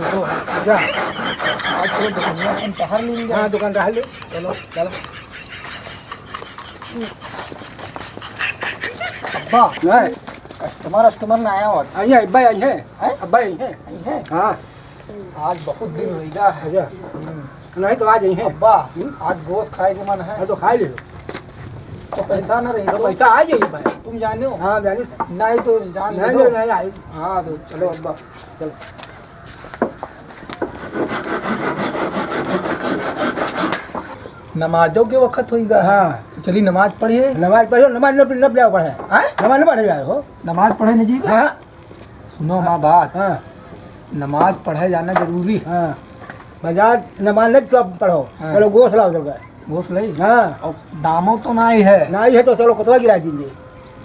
तो जा आज चलो दुकानिया हम बाहर लेंगे। हाँ दुकान रह ले चलो चलो। अब्बा नहीं कस्टमर ना आया और आई है अब्बा आई है हैं? अब्बा आई है है हाँ आज बहुत दिन होगा है। अच्छा नहीं तो आज आई है अब्बा आज गोश्त खाए के मन है हाँ तो खा ले तो पैसा ना रही तो तो पैसा आ जाइए भाई तुम जाने हो हाँ जानी नहीं तो जान नहीं दो। नहीं आई हाँ तो चलो अब्बा चलो नमाजों के वक्त होगा। हाँ तो चलिए नमाज पढ़िए। नमाज पढ़ो नमाज न जाओ पढ़े हैं? नमाज न पढ़े जाओ हो नमाज पढ़े नहीं जी। हाँ सुनो माँ बात, हाँ नमाज पढ़े जाना जरूरी है। हाँ बाजार नमाज नहीं तो पढ़ो हाँ। चलो गोश्त लाओ चल गए गोश्त लई हाँ और दामों तो ना ही है। नहीं है तो चलो कतवा गिरा दीजिए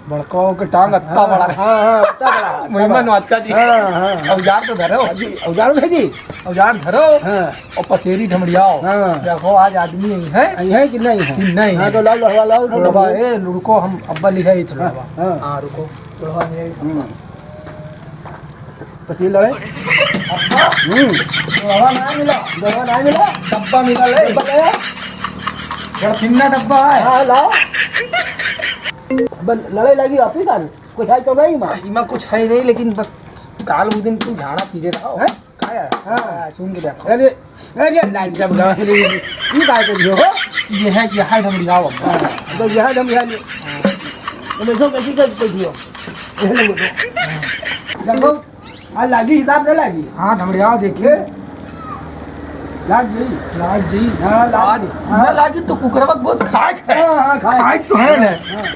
बड़काओं के टांग अत्ता बड़ा हाँ हाँ इतना बड़ा है, इतना महिमन बड़ा। अच्छा जी। हाँ हाँ औजार तो धरो, जी औजार है जी औजार धरो हाँ और पसेरी ढमड़ियाओ। हाँ। देखो आज आदमी यही है आई है कि नहीं है कि नहीं हाँ है। तो लाओ लहवा लाओ थोड़ा ए रुको हम अब्बा लिखा ही थोड़ा हाँ, हाँ। हाँ रुको थोड़ा नहीं पसील लड़े थोड़ा ना मिला दवा नहीं मिला डब्बा मिला ले डब्बा लाया? गड़थिन्ना डब्बा है। हाँ लाओ बस लड़ाई लगी ऑफिस आ कुछ है तो नहीं माँ इमा कुछ है नहीं लेकिन बस काल उस दिन तुम झाड़ा पीते रहो हैं? क्या है हाँ। सुन के देखो अरे अरे लाइन जब ये काय कर दियो हो ये है ढमड़ियाओ अब्बा। तो यह दम यह तो मैं सो कैसी कर दियो ये ले तो देखो आज लागी हिसाब न लागी हाँ ढमड़ियाओ देखिए लाग जी लाग जी हाँ आज लाग न लागी तो कुकरवा गोश्त खाए हाँ हाँ खाए खाए तो है ना हाँ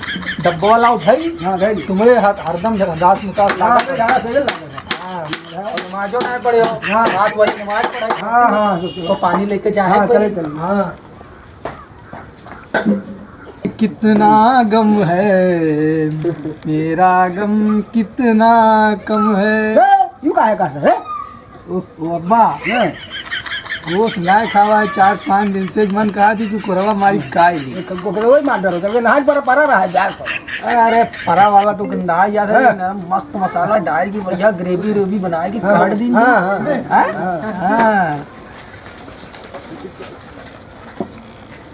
डब्बा वाला उठाई हाँ गई तुम्हारे हाथ हरदम झरदास मुकास हाँ लागा ज़्यादा सही लगा हाँ और नमाजो नहीं पढ़े हो हाँ। रात वाली नमाज पढ़ाई हाँ हाँ तो पानी लेके जाए हाँ, कोई? चले, चले। हाँ कितना गम है मेरा गम कितना कम है। यू काहे का है ओ अब्बा हैं गोश्त लाए खावा है 4-5 दिन से मन कहा थी कि कुरवा मारी खाए ली। को वही मार डरो तब नहाज पर परा रहा है यार अरे परा वाला तो गंदा याद है हाँ। ना, मस्त मसाला डाल की बढ़िया ग्रेवी रेवी बनाएगी काट दी हाँ हाँ हाँ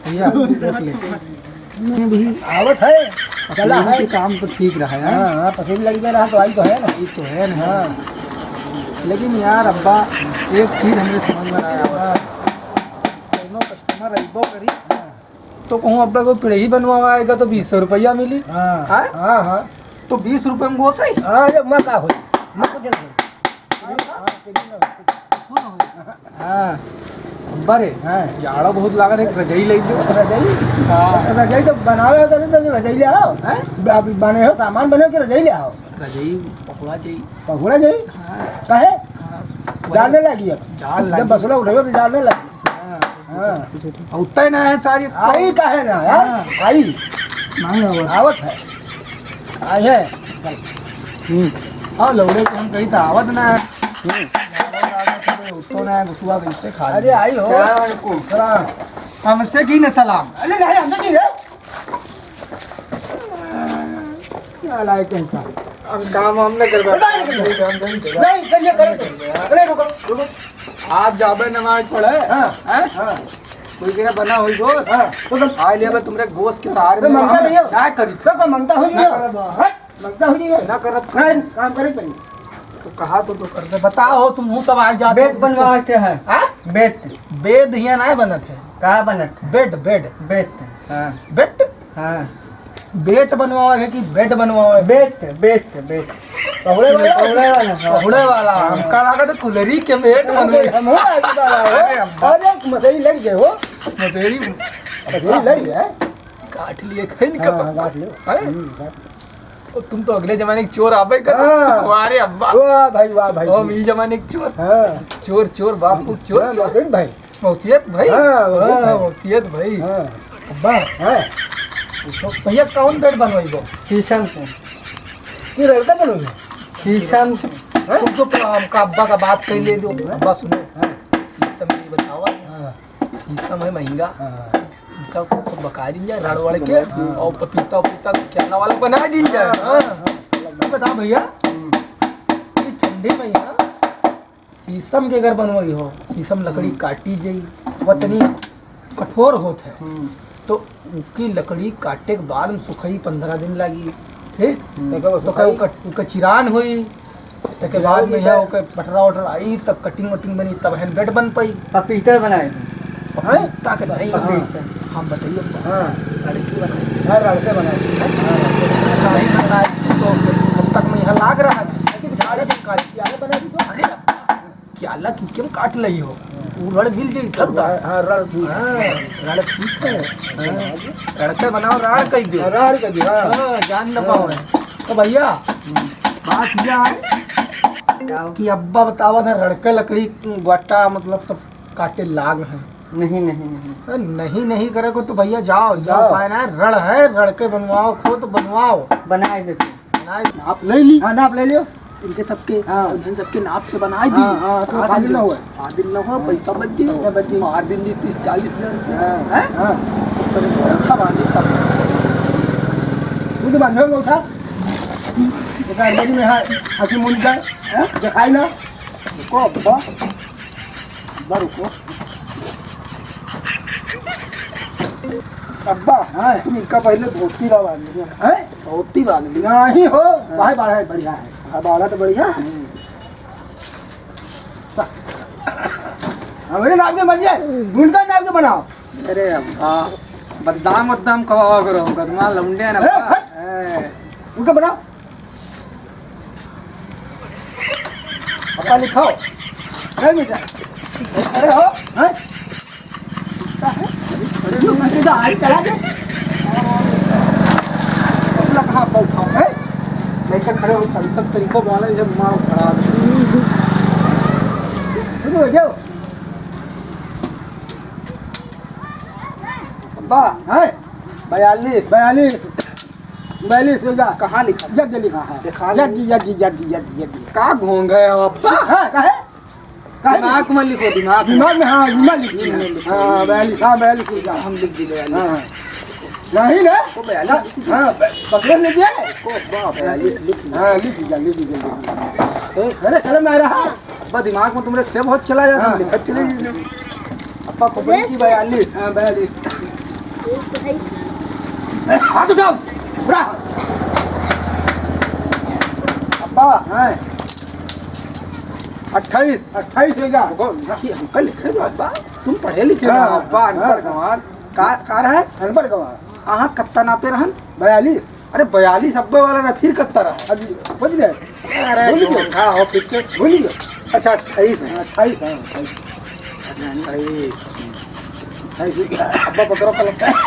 भैया देख ले ये भी आवत है चला पसीने है के काम तो ठीक रहा है। हाँ हाँ पसीने लगी रहा तो आई तो है ना ये तो है ना हाँ लेकिन यार अब्बा एक चीज हमें समझ में आया हुआ दोनों कस्टमर अइबो करी तो कहूँ अब्बा को पिढ़ी बनवाएगा तो 20 रुपया मिली। हाँ हाँ? हाँ हाँ तो 20 रुपये में गोश्त है। अरे मैं का हो मैं कुछ नहीं हाँ अब्बा रे हाँ जाड़ा बहुत लागत है रजाई ले दो। रजाई हाँ रजाई तो बनावे तो नहीं तो रजाई ले आओ हैं? अभी बने हो सामान बने के रजाई ले आओ रजाई पकवा जाई। पहुड़ा जाई हाँ काहे हाँ जाने लगी अब जाल जब लगी। बसला उठेगा तो जाने लगी हाँ और उतना ही ना है सारी आई काहे ना यार हाँ। आई नहीं आवत। आवत है आई है हाँ लौड़े के हम कहीं तो आवत ना है तो ना गुस्सा कैसे खा अरे आई हो हाँ। हमसे की न सलाम। अरे नहीं हमने की रे क्या लायक है इनका हम काम हमने नहीं करिए करिए अरे रुको रुको आज जाबे नमाज पढ़े हाँ हैं? हाँ कोई कह बना हुई गोश्त हाँ तो आ लिया बे तुमरे गोश्त के सहारे तो में मांगता नहीं हो क्या करी थे तो मांगता हो जी मांगता हो जी ना करब काम करे पड़ी तो कहा तो कर दे बताओ तुम मुंह तब आ जाते बेड बनवाते हैं हाँ? बेड बेद हिया ना बनत है कहाँ बनत बेड बेड बेड हाँ बेड हाँ बेट बनवाओ है कि बेड बनवाओ है। बेड बेड बेड पहुड़े वाला पहुड़े वाला हमका लगा तो कुलरी के बेट बनवाओ। हम हो अरे मसली लड़ गए हो मसेरी मसली लड़ गए काट लिए खैन हाँ कसम काट लो हैं? और तुम तो अगले जमाने के चोर आबे कर हाँ। हमारे अब्बा वाह भाई और ई जमाने के चोर हाँ चोर चोर बापू चोर चोर मसली भाई मौसियत भाई हाँ, मौसियत भाई। मौसियत भाई हाँ अब्बा हाँ तो भैया कौन बेड बनवाइबो शीशम से ये लड़का बनोगे शीशम तुम तो हमका अब्बा का बात कर ले दो अब्बा सुनो शीशम ये बतावा शीशम है महंगा इनका कुछ बका दी जाए राड़ वाले के और पपीता उपीता क्या वाला बना दी जाए। हाँ बता भैया ये ठंडे महीना शीशम के घर बनवाई हो, शीशम लकड़ी काटी जाई वतनी कठोर होत है, तो उसकी लकड़ी काटे के बाद में सुखई 15 दिन लगी। ठीक तो चिरान हुई, तके बाद में यहाँ ओके पटरा वटरा आई, तब कटिंग वटिंग बनी, तब हैंड बेड बन पाई। पपीता बनाए ताकि नहीं हम बताइए लड़की बनाई, लड़के बनाए तो जब तक मैं यहाँ लाग रहा था झाड़े चमकारी अरे क्या अल्लाह की क्यों काट ली हो, वो रड़ मिल जाई थक रड़ ठीक है, लड़के बनाओ राड़ कह दो, जान न पाओ। तो भैया बात यह है कि अब्बा बतावा था रड़के लकड़ी गोटा मतलब सब काटे लाग है। नहीं नहीं नहीं नहीं नहीं करे को तो भैया जाओ पाए ना, रड़ है रड़ के बनवाओ, खुद बनवाओ, बनाए देते नाप ले ली, नाप ले लियो इनके सबके हाँ। सबके नाप से बनाई दी। तो फाजिल ना हुआ, फाजिल ना हुआ, पैसा बच जी, मार दिन दी 30-40 हजार रुपया अच्छा बांधी तब तू तो बांधो उठा में हाथी मुंड जाए दिखाई ना रुको अब्बा, अब्बा रुको अब्बा, तुम इनका पहले धोती ला बांध ली, धोती बांध ली नहीं हो भाई बाढ़ बढ़िया है, बाड़ा तो बढ़िया हमारे नाम के बन जाए, उनका नाम के बनाओ। अरे अब्बा बदनाम वदनाम कवा करो, गदमा लौंडे ना उनका बनाओ, अब्बा लिखाओ नहीं बेटा अरे हो चला दे कहाँ बैठा है लेकर खड़े हो, सब तरीकों वाले जब मारो खड़ा जाओ अब्बा है 42 42 कहाँ लिखा यज्ञ लिखा है, दिखा यज्ञ का घोंग गए हो अब्बा, दिमाग में लिखो दिमाग में, हाँ दिमाग लिखी, हाँ 42 हम लिख दिले नहीं ना को 42 हाँ पकड़ लीजिए को अब्बा 42 लिख हाँ लिख लीजिए अरे कलम में आ रहा है अब्बा, दिमाग में तुम्हारे सेब बहुत चला जाता है, लिखत चले जाइए अब्बा को बड़ी 42 हाँ 42 हाथ उठाओ पूरा अब्बा हाँ 28 लेगा हमका लिखे दो अब्बा, तुम पढ़े लिखे हो हाँ, अब्बा, अनपढ़ गंवार कार है अनपढ़ गवा अहाँ कत्ता नापे रहन 42 अरे 42 अब्बे वाला ना फिर कत्ता रहा अभी बुझ गए अरे भूल गए? हाँ हो फिर से भूल गए अच्छा 28 है 28 अब्बा पकड़ो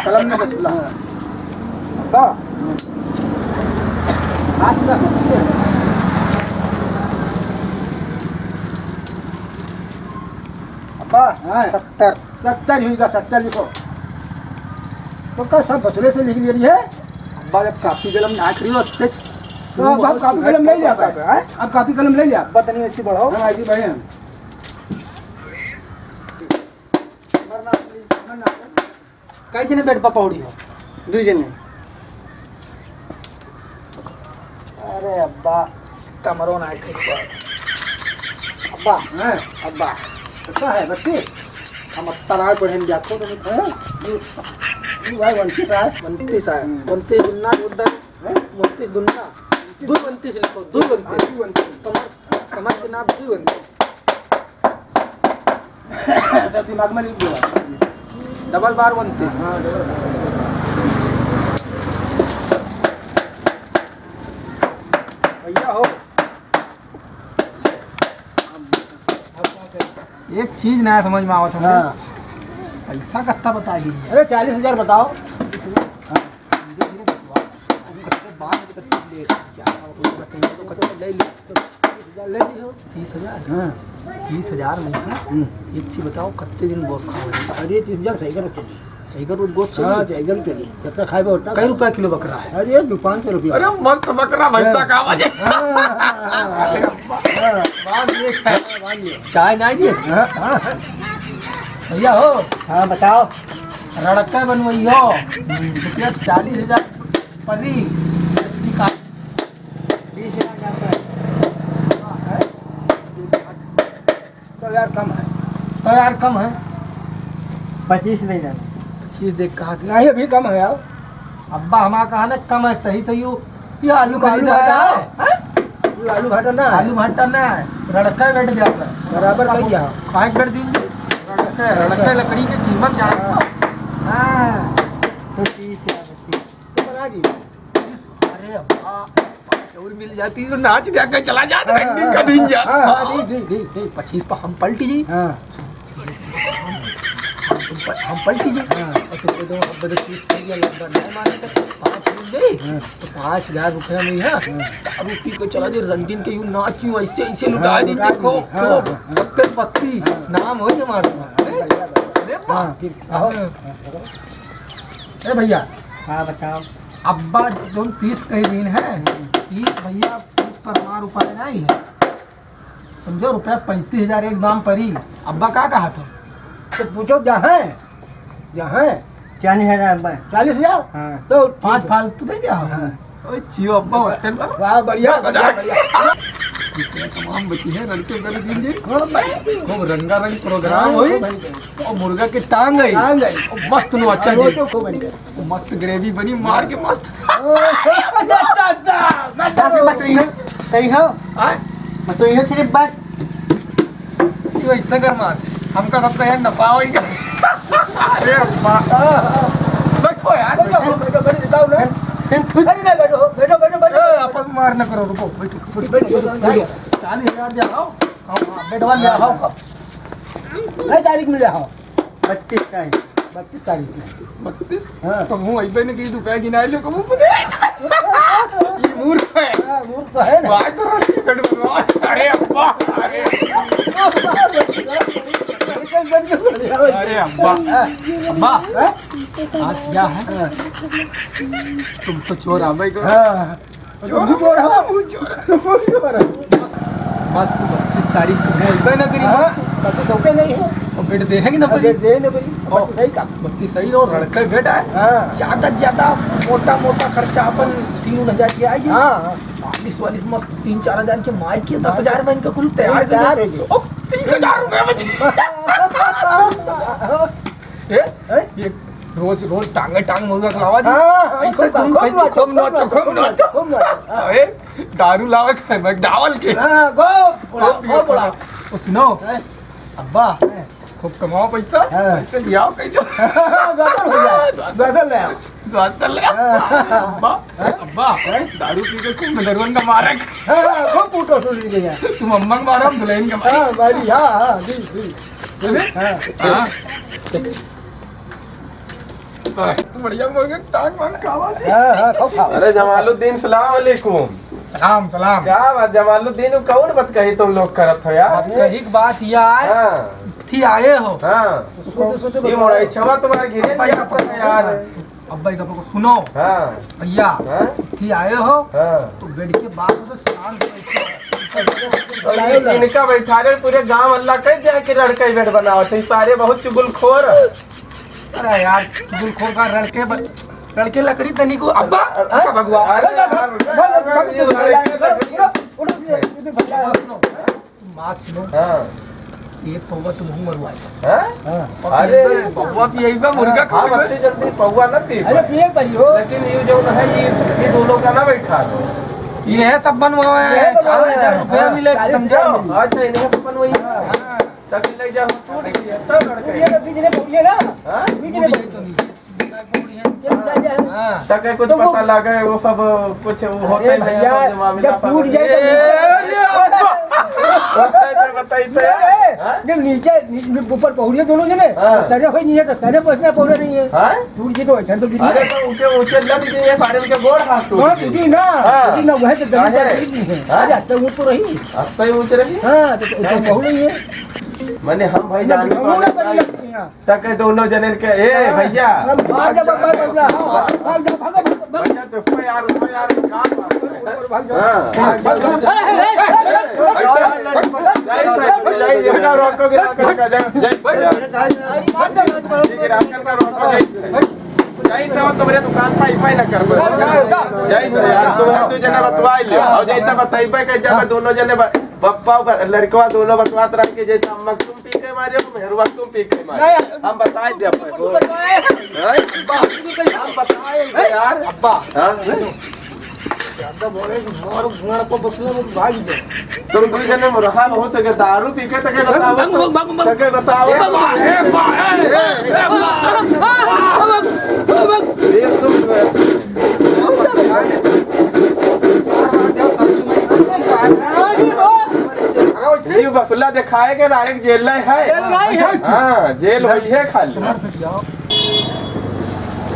कलम में बस ला अब्बा हाथ उठा अब्बा हाँ 70 हुई का 70 लिखो तो का सब बसरे से लिख लिए है अब्बा जब कापी कलम ना करी हो तेज तो अब आप कापी कलम ले लिया अब कापी कलम ले लिया अब्बा तनी ऐसी बढ़ाओ हाँ ऐसी बढ़िया कई जने बेड पर पौड़ी हो 2 जने अरे अब्बा कमरों ना खेल अब्बा हाँ अब्बा अच्छा है बच्चे हम तरार पढ़ेन जातो तो भाई 29 है 29 है 29 दुन्ना उधर 29 दुन्ना 2 लिखो 2 कमर कमर के नाप 2 सब दिमाग में लिख दिया डबल बार 29 हाँ भैया हो एक चीज नया समझ में आवत हमसे हाँ पैसा कितना बता दी अरे 40,000 बताओ ले लियो 30,000 30,000 में एक चीज बताओ कितने दिन गोश्त खाओगे अरे 30,000 सही कर चलिए सही करो गोश्त हाँ एकदम चलिए जब तक खाए होता कई रुपया किलो बकरा है अरे 500 रुपया अरे मस्त बकरा भैंसा का आवाज चाय नहीं दिए भैया हो हाँ बताओ रड़का बनवइयो रुपया 40,000 परी इसकी का 20,000 जाता है कम है। तो यार कम है 25 नहीं जाना। 25 देख कहा था नहीं अभी कम है यार। अब्बा हमारा कहा ना कम है सही सही हो ये आलू आलू खरीदा भाटा है है? ये आलू भाटा ना है। आलू भाटा ना है रड़का बैठ गया था बराबर कही जा। काहे कर दीजिए रड़का लकड़ी की कीमत जान हाँ तो 30 या 32 तो बना दी। अरे अब्बा 5 और मिल जाती तो नाच दिया के चला जाता दिन का दिन जाता हाँ ठीक 25 पर हम पलटी जी हाँ हम पलटी जी और तुमको दो अब 30 कर दिया लंबा नहीं माने तो 5 मिल गई तो 5000 रुपया में है दारू पी के चला जे रंगीन के यूं नाच यूं ऐसे ऐसे लुटा दी देखो बत्ते बत्ती नाम हो जे मारता अरे हाँ फिर आओ। ए भैया हाँ बताओ। अब्बा जो 30 कही दिन है 30 भैया 30 पर हमारा उपाय नहीं है समझो रुपया 35,000 एक दाम परी अब्बा क्या कहा था तो पूछो जहाँ 40,000 40,000 हाँ तो 5 फालतू दे दिया ओए छियो अब्बा होटल पर वाह बढ़िया बढ़िया। तमाम बची है लड़के कर दिन जी खूब रंगारंग प्रोग्राम हुई और मुर्गा के टांग गई और मस्त नो अच्छा जी और मस्त ग्रेवी बनी मार के मस्त सही हो आए तो ये सिर्फ बस ये ऐसा कर मार हमका सब कहे न पाओ इनका अरे अब्बा देखो यार अपन मार न करो रुको बैठो 40,000 दे आओ बेडवा ले आओ तारीख में रहा 32 तारीख 32 हाँ। तो मुंह अइबे ने की रुपया गिनाए ले कमु पने ये मूर्ख है मूर्ख तो है ना। बाय तो रखी कट बनवा अरे अब्बा अरे अब्बा अब्बा आज क्या है तुम तो चोर आ भाई चोर मस्त 32 तारीख को अइबे न करी नहीं है और बेट देखेंगे ना परी दे न बड़ी सही काम। 32 सही रहो लड़का बेटा है हाँ ज्यादा से ज्यादा मोटा मोटा खर्चा अपन 3,000 के आई हाँ 40 मस्त 3-4 के मार के 10,000 में इनका कुल तैयार तैयार कर हो गया। ओ 30,000 रुपए बचे ये रोज रोज टांगे टांग मुर्गा खिलावा जी ऐसे तुम कहीं खूब नाचो अरे दारू लावे खाए मैकडावल के गो बोला ओ सुनो अब्बा खूब कमाओ पैसा पैसे लियाओ कहीं जो बदल ले चल अब्बा अब्बा दारू पी के खूब नदरवन का मारा को पूटो सुन गया तुम अम्मा का मारा हम दुल्हन का मारा हां बारी हां दी हां तुम बढ़िया मुर्गे टांग वांग खावा जी हां खाओ अरे जमालुद्दीन सलाम अलैकुम। सलाम सलाम क्या बात जमालुद्दीन कौन बात कही तुम लोग करत हो यार? कही बात यार हाँ थी आए हो हाँ ये मोड़ा इच्छा तुम्हारे घिरे जाता है यार। अब्बा का को सुनो हाँ भैया हाँ थी आए हो हाँ तो बेड के बाद तो शांत बैठो इनका बैठा रहे पूरे गांव अल्लाह कह दिया कि लड़का ही बेड बनाओ तो सारे बहुत चुगलखोर। अरे यार चुगलखोर का लड़के लकड़ी तनी को अब्बा भगवान बात सुनो हाँ एक पौवा तुम हूँ मरवाए हाँ अरे पौवा भी यही बा मुर्गा हाँ खा बत्ती जल्दी पौवा न पी अरे पिए परी हो लेकिन ये जो है ये दोनों का ना बैठा दो। इन्हें सब बनवाए हैं 4,000 रुपया मिले समझो अच्छा इन्हें अपन वही तक लग जा तब लड़के ये बीच ने पौड़िए ना हाँ बीच ने तक कुछ पता लगा वो सब कुछ होते भैया जब टूट जब नीचे ऊपर पहुंचे दोनों जने तने कोई नहीं है तो तने पहुंचना पौड़े नहीं है टूट जी तो ऐसा तो गिरी अरे तो ऊंचे ऊंचे लग गए सारे उनके गोड़ हाथ हाँ टूटी ना वह तो जमीन पर गिरी नहीं है अरे अब तो वो तो रही अब तो ऊंचे रही हाँ तो पहुंच नहीं है मैंने हम भाई जान तक दोनों जने के ए भैया भाग जा भाग जा भाग जा भाग भैया तो यार काम रोको तुम्हारे दुकान पर न कर जना बतवाई ले और जैसा बताइबे के जब दोनों जने बप्पा लड़कवा दोनों बतवात रह के जैसा अम्मा तुम पी मारे मेहरबान तुम पी के मारे नहीं, हम बताए दे अपने को बताए हैं? हम बताएंगे यार अब्बा हाँ? ज्यादा बोले मारो घुमाड़ को बसले में भाग जाए तुम दूर जने रहा बहुत के दारू पी के तके बताओ तके बताओ ये तुम ये बसुल्ला दिखाए के डायरेक्ट जेल में है हाँ जेल हुई है खाली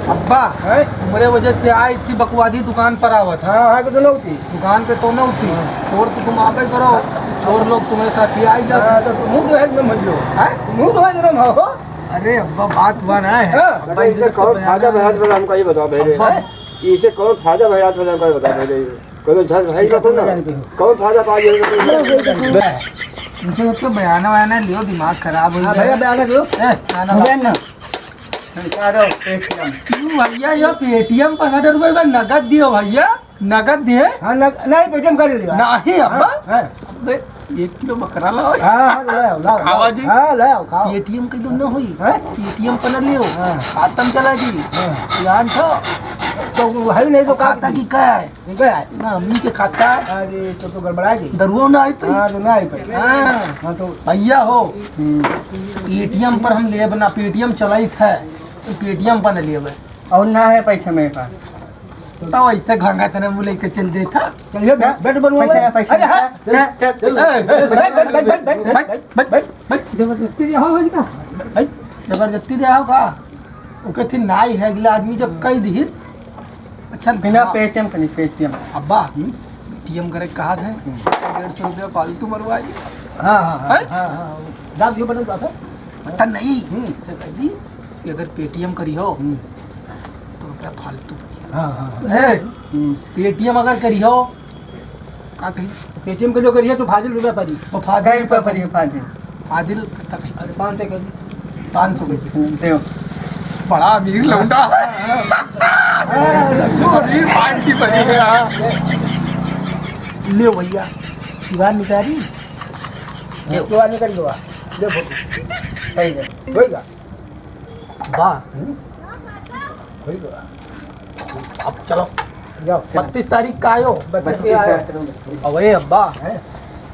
अब्बा तुम्हारे वजह से आई थी बकवादी दुकान पर आवत हाँ हाँ तो लोग थी दुकान पे तो न होती चोर तो तुम आप ही करो चोर लोग तुम्हारे साथ ही आई जाते हाँ, तो मुंह तो है एकदम भैया हैं? मुंह तो है एकदम हो अरे अब्बा बात हुआ ना है हाँ, अब्बा इससे इधर कौन तो फायदा बयाना भैया हमको ये बताओ मेरे अब्बा इससे कौन फायदा भैया हमको ये बताओ मेरे कोई तो झस भाई का ना जान पे हो। कौन फायदा पा गया इनसे तो बयाना वयाना लियो दिमाग खराब हो हाँ जाए भैया बयान दो ना भैया ये पेटीएम 15 रुपए में नगद दियो भैया नगद दिए हाँ नहीं पेटीएम कर लिया नहीं अब्बा हाँ अबे 1 किलो बकरा लाओ हाँ लाओ खावा जी? हाँ लाओ खाओ पेटीएम के दोनों हुई हैं? पेटीएम पर लियो हाँ। खातम चला जी हाँ। यान था तो है नहीं तो खाता की क्या है ठीक है ना अम्मी के खाता अरे तो गड़बड़ा गई दरुआ ना आई पे हाँ तो नहीं पे हाँ हाँ तो भैया हो पेटीएम पर हम ले बना पेटीएम चलाई था तो पेटीएम पर न लिए और ना है पैसा मेरे पास तो ऐसे घंगा तेरे मुँह लेके चल दे था चलिए बैठ बनवा अरे हाँ जबरदस्ती दिया होगा जबरदस्ती दिया होगा ओके थी नाई है अगला आदमी जब कई दी अच्छा बिना पेटीएम करनी पेटीएम अब्बा पेटीएम करे कहा थे 150 रुपया फालतू मरवाई हाँ हाँ हैं? हाँ हाँ दाब ये बना था बता नहीं से कह दी कि अगर पेटीएम करी हो तो रुपया फालतू करी हाँ हाँ पेटीएम अगर करी हो का कही पेटीएम के जो करिए तो फाजिल रुपया पड़ी वो कई फादिल रुपये पर ये फायदे फादिल कितना कही अरे 500 करिए 500 कही देव बड़ा अमीर लौंडा है अमीर पार्टी बनी गया ले भैया दीवार निकाली तो आने कर दो ले फोटो सही है होएगा वाह होएगा अब चलो जाओ 32 तारीख का आयो बच्चे आए अबे अब्बा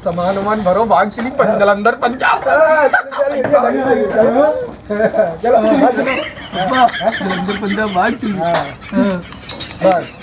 सामान वामान भरो भाग चली जलंधर पंजाब चलो जलंधर पंजाब भाग चली हाँ बस